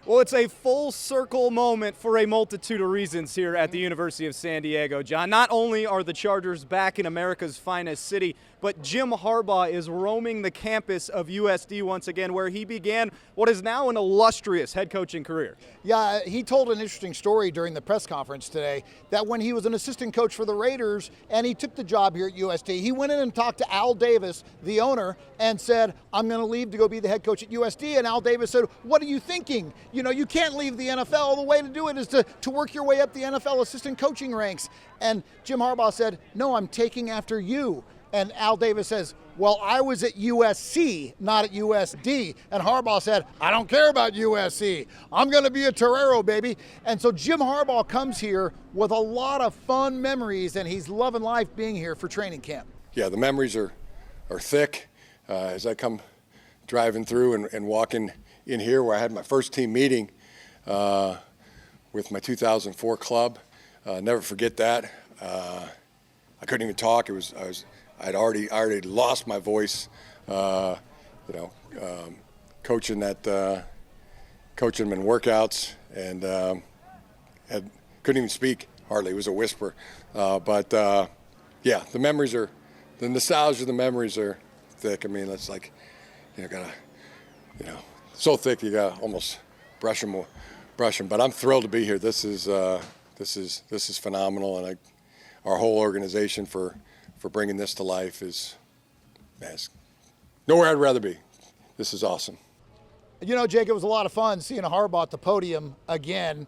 Well, it's a full circle moment for a multitude of reasons here at the University of San Diego, John. Not only are the Chargers back in America's finest city, but Jim Harbaugh is roaming the campus of USD once again, where he began what is now an illustrious head coaching career. Yeah, he told an interesting story during the press conference today that when he was an assistant coach for the Raiders and he took the job here at USD, he went in and talked to Al Davis, the owner, and said, I'm going to leave to go be the head coach at USD. And Al Davis said, what are you thinking? You know, you can't leave the NFL. The way to do it is to work your way up the NFL assistant coaching ranks. And Jim Harbaugh said, no, I'm taking after you. And Al Davis says, well, I was at USC, not at USD. And Harbaugh said, I don't care about USC. I'm going to be a Torero, baby. And so Jim Harbaugh comes here with a lot of fun memories, and he's loving life being here for training camp. Yeah, the memories are thick. As I come driving through and walking in here where I had my first team meeting with my 2004 club. Never forget that. I couldn't even talk. I'd already lost my voice, coaching coaching them in workouts, and couldn't even speak hardly. It was a whisper. The nostalgia, the memories are thick. I mean, it's like, so thick you gotta almost brush them. But I'm thrilled to be here. This is phenomenal, and our whole organization for bringing this to life is nowhere I'd rather be. This is awesome. You know, Jake, it was a lot of fun seeing Harbaugh at the podium again.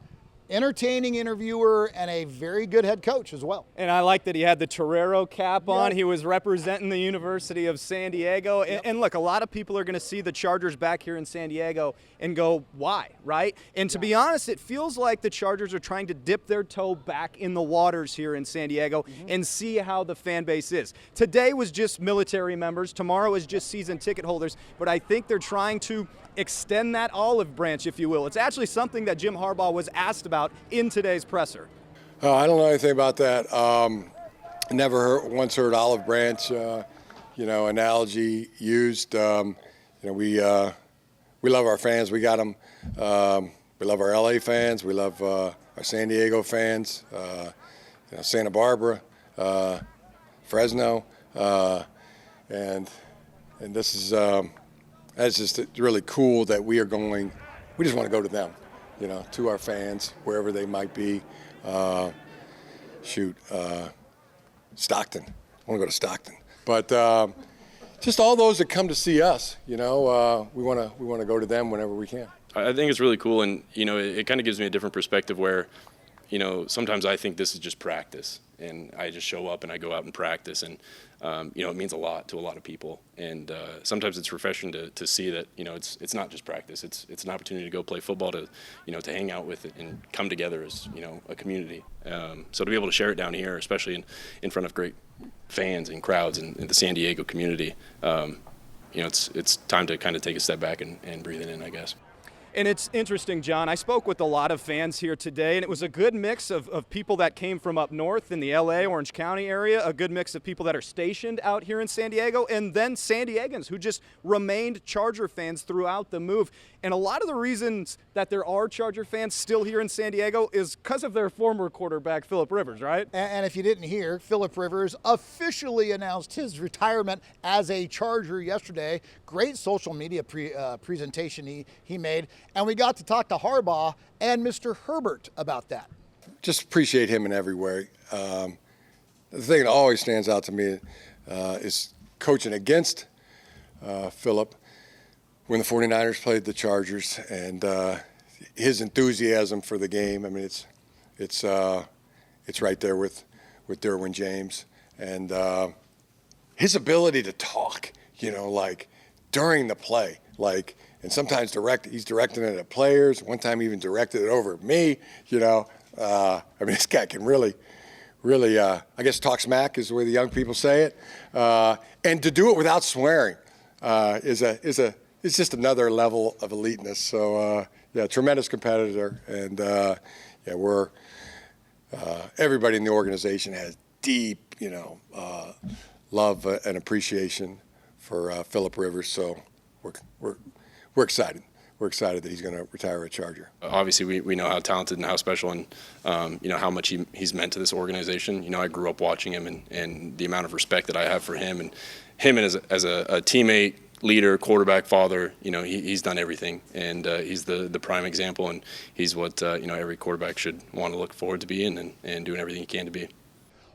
Entertaining interviewer and a very good head coach as well. And I like that he had the Torero cap on. Yep. He was representing the University of San Diego. Yep. And look, a lot of people are going to see the Chargers back here in San Diego and go, why, right? And to be honest, it feels like the Chargers are trying to dip their toe back in the waters here in San Diego and see how the fan base is. Today was just military members. Tomorrow is just season ticket holders. But I think they're trying to extend that olive branch, if you will. It's actually something that Jim Harbaugh was asked about in today's presser. I don't know anything about that. Never once heard olive branch, analogy used. We love our fans. We got them. We love our LA fans. We love our San Diego fans. Santa Barbara, Fresno, and this is. That's just really cool that we just want to go to them, to our fans, wherever they might be. Stockton. I want to go to Stockton. But just all those that come to see us, we want to go to them whenever we can. I think it's really cool, and, it kind of gives me a different perspective where, sometimes I think this is just practice, and I just show up and I go out and practice, and it means a lot to a lot of people, and sometimes it's refreshing to see that it's not just practice. It's an opportunity to go play football, to hang out with it and come together as a community. So to be able to share it down here, especially in front of great fans and crowds in the San Diego community, it's time to kind of take a step back and breathe it in, I guess. And it's interesting, John. I spoke with a lot of fans here today, and it was a good mix of people that came from up north in the LA, Orange County area, a good mix of people that are stationed out here in San Diego, and then San Diegans who just remained Charger fans throughout the move. And a lot of the reasons that there are Charger fans still here in San Diego is because of their former quarterback, Philip Rivers, right? And if you didn't hear, Philip Rivers officially announced his retirement as a Charger yesterday. Great social media presentation he made. And we got to talk to Harbaugh and Mr. Herbert about that. Just appreciate him in every way. The thing that always stands out to me is coaching against Philip when the 49ers played the Chargers, and his enthusiasm for the game. I mean, it's right there with Derwin James, and his ability to talk, during the play, and sometimes he's directing it at players. One time he even directed it over at me, this guy can really, I guess talk smack is the way the young people say it. And to do it without swearing is just another level of eliteness. So, tremendous competitor. And, everybody in the organization has deep, love and appreciation for Philip Rivers. So we're excited. we're excited that he's going to retire a Charger. Obviously, we know how talented and how special and, how much he's meant to this organization. I grew up watching him and the amount of respect that I have for him and as a teammate, leader, quarterback, father. He's done everything, and he's the prime example, and he's what, every quarterback should want to look forward to being and doing everything he can to be.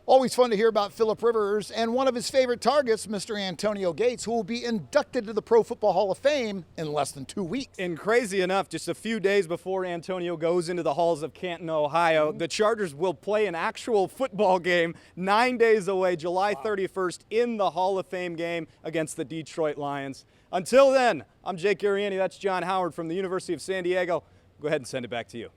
Always fun to hear about Philip Rivers and one of his favorite targets, Mr. Antonio Gates, who will be inducted to the Pro Football Hall of Fame in less than 2 weeks. And crazy enough, just a few days before Antonio goes into the halls of Canton, Ohio, the Chargers will play an actual football game 9 days away, July 31st, in the Hall of Fame game against the Detroit Lions. Until then, I'm Jake Ariani. That's John Howard from the University of San Diego. Go ahead and send it back to you.